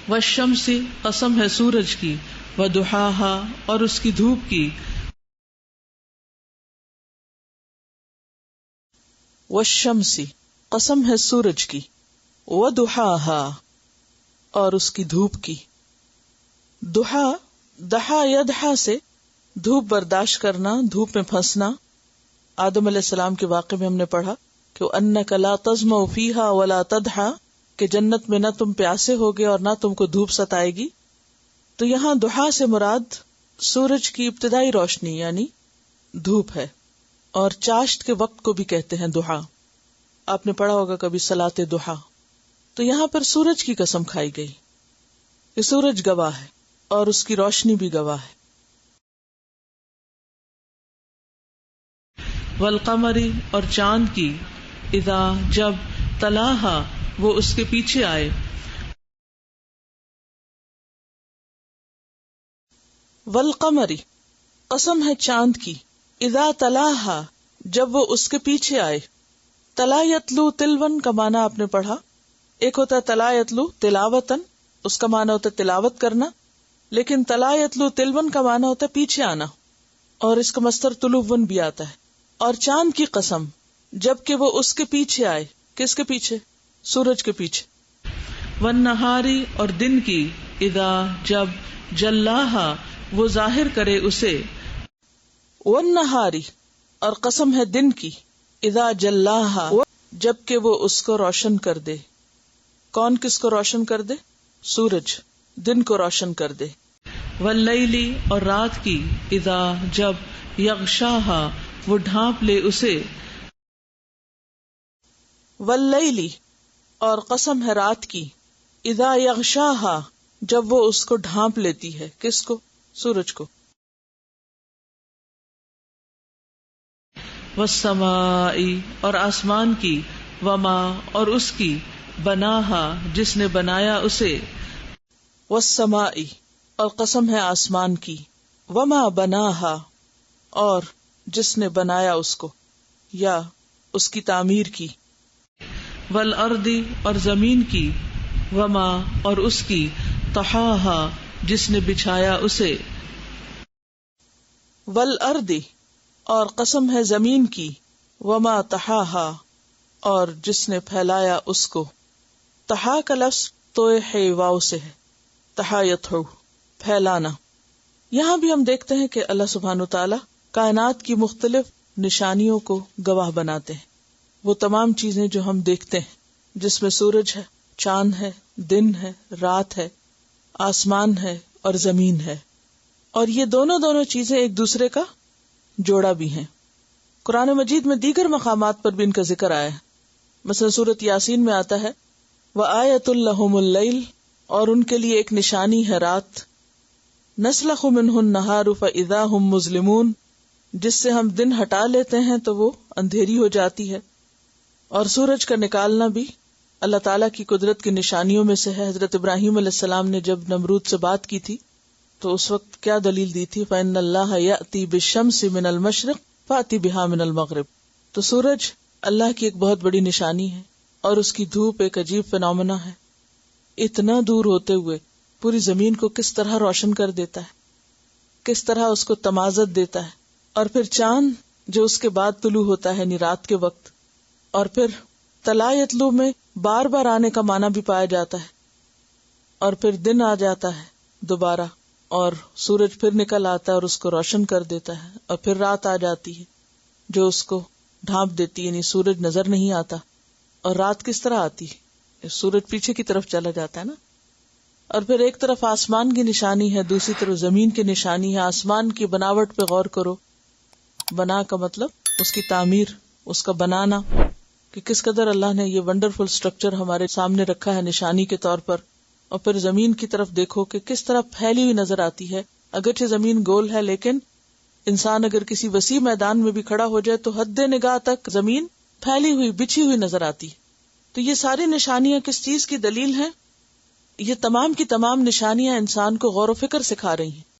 والشمس قسم ہے سورج کی، وضحاها اور اس کی دھوپ کی، والشمس قسم ہے سورج کی، وضحاها اور اس کی دھوپ کی. دحا دحا یدحا سے دھوپ برداشت کرنا، دھوپ میں پھنسنا. آدم علیہ السلام کے واقعے میں ہم نے پڑھا کہ انک لا تظمأ فیہا ولا تضحا، کہ جنت میں نہ تم پیاسے ہوگے اور نہ تم کو دھوپ ستائے گی. تو یہاں دحا سے مراد سورج کی ابتدائی روشنی یعنی دھوپ ہے، اور چاشت کے وقت کو بھی کہتے ہیں دحا. آپ نے پڑھا ہوگا کبھی صلاۃ دحا. تو یہاں پر سورج کی قسم کھائی گئی کہ سورج گواہ ہے اور اس کی روشنی بھی گواہ ہے. والقمر اور چاند کی، اذا جب، تلاہا وہ اس کے پیچھے آئے. والقمر قسم ہے چاند کی، اذا تلاہا جب وہ اس کے پیچھے آئے. تلا یتلو تلون کا معنی آپ نے پڑھا. ایک ہوتا ہے تلا یتلو تلاوتن، اس کا معنی ہوتا ہے تلاوت کرنا، لیکن تلا یتلو تلون کا معنی ہوتا ہے پیچھے آنا، اور اس کا مصدر طلوون بھی آتا ہے. اور چاند کی قسم جب کہ وہ اس کے پیچھے آئے. کس کے پیچھے؟ سورج کے پیچھے. والنہاری اور دن کی، اذا جب، جلاہا وہ ظاہر کرے اسے. والنہاری اور قسم ہے دن کی، اذا جلاہا جب کہ وہ اس کو روشن کر دے. کون کس کو روشن کر دے؟ سورج دن کو روشن کر دے. واللیل اور رات کی، اذا جب، یغشاہا وہ ڈھانپ لے اسے. واللیل اور قسم ہے رات کی، اذا یغشاہا جب وہ اس کو ڈھانپ لیتی ہے. کس کو؟ سورج کو. والسماء اور آسمان کی، وما اور اس کی، بناہا جس نے بنایا اسے. والسماء اور قسم ہے آسمان کی، وما بناہا اور جس نے بنایا اس کو یا اس کی تعمیر کی. والارض اور زمین کی، وما اور اس کی، طحاہا جس نے بچھایا اسے. والارض اور قسم ہے زمین کی، وما طحاہا اور جس نے پھیلایا اس کو. طحا کا لفظ توئے واو سے ہے، تحایتھو پھیلانا. یہاں بھی ہم دیکھتے ہیں کہ اللہ سبحانہ وتعالی کائنات کی مختلف نشانیوں کو گواہ بناتے ہیں. وہ تمام چیزیں جو ہم دیکھتے ہیں، جس میں سورج ہے، چاند ہے، دن ہے، رات ہے، آسمان ہے اور زمین ہے، اور یہ دونوں چیزیں ایک دوسرے کا جوڑا بھی ہیں. قرآن مجید میں دیگر مقامات پر بھی ان کا ذکر آیا ہے. مثلا سورۃ یاسین میں آتا ہے وَآیَةٌ لَهُمُ اللَّیْلُ، اور ان کے لیے ایک نشانی ہے رات. نَسْلَخُ مِنْهُ النَّهَارُ فَإِذَا هُمْ مُظْلِمُونَ، جس سے ہم دن ہٹا لیتے ہیں تو وہ اندھیری ہو جاتی ہے. اور سورج کا نکالنا بھی اللہ تعالیٰ کی قدرت کی نشانیوں میں سے ہے. حضرت ابراہیم علیہ السلام نے جب نمرود سے بات کی تھی تو اس وقت کیا دلیل دی تھی؟ فَإِنَّ اللَّهَ يَأْتِي بِالشَّمْسِ مِنَ الْمَشْرِقِ فَأْتِ بِهَا مِنَ الْمَغْرِبِ. تو سورج اللہ کی ایک بہت بڑی نشانی ہے، اور اس کی دھوپ ایک عجیب فینومنا ہے. اتنا دور ہوتے ہوئے پوری زمین کو کس طرح روشن کر دیتا ہے، کس طرح اس کو تمازت دیتا ہے. اور پھر چاند جو اس کے بعد طلوع ہوتا ہے یعنی رات کے وقت. اور پھر طلا یطلو میں بار بار آنے کا معنی بھی پایا جاتا ہے. اور پھر دن آ جاتا ہے دوبارہ، اور سورج پھر نکل آتا ہے اور اس کو روشن کر دیتا ہے. اور پھر رات آ جاتی ہے جو اس کو ڈھانپ دیتی، یعنی سورج نظر نہیں آتا. اور رات کس طرح آتی ہے؟ سورج پیچھے کی طرف چلا جاتا ہے نا. اور پھر ایک طرف آسمان کی نشانی ہے، دوسری طرف زمین کی نشانی ہے. آسمان کی بناوٹ پہ غور کرو. بنا کا مطلب اس کی تعمیر، اس کا بنانا، کہ کس قدر اللہ نے یہ ونڈرفل سٹرکچر ہمارے سامنے رکھا ہے نشانی کے طور پر. اور پھر زمین کی طرف دیکھو کہ کس طرح پھیلی ہوئی نظر آتی ہے. اگرچہ زمین گول ہے لیکن انسان اگر کسی وسیع میدان میں بھی کھڑا ہو جائے تو حد نگاہ تک زمین پھیلی ہوئی، بچھی ہوئی نظر آتی. تو یہ ساری نشانیاں کس چیز کی دلیل ہیں؟ یہ تمام کی تمام نشانیاں انسان کو غور و فکر سکھا رہی ہیں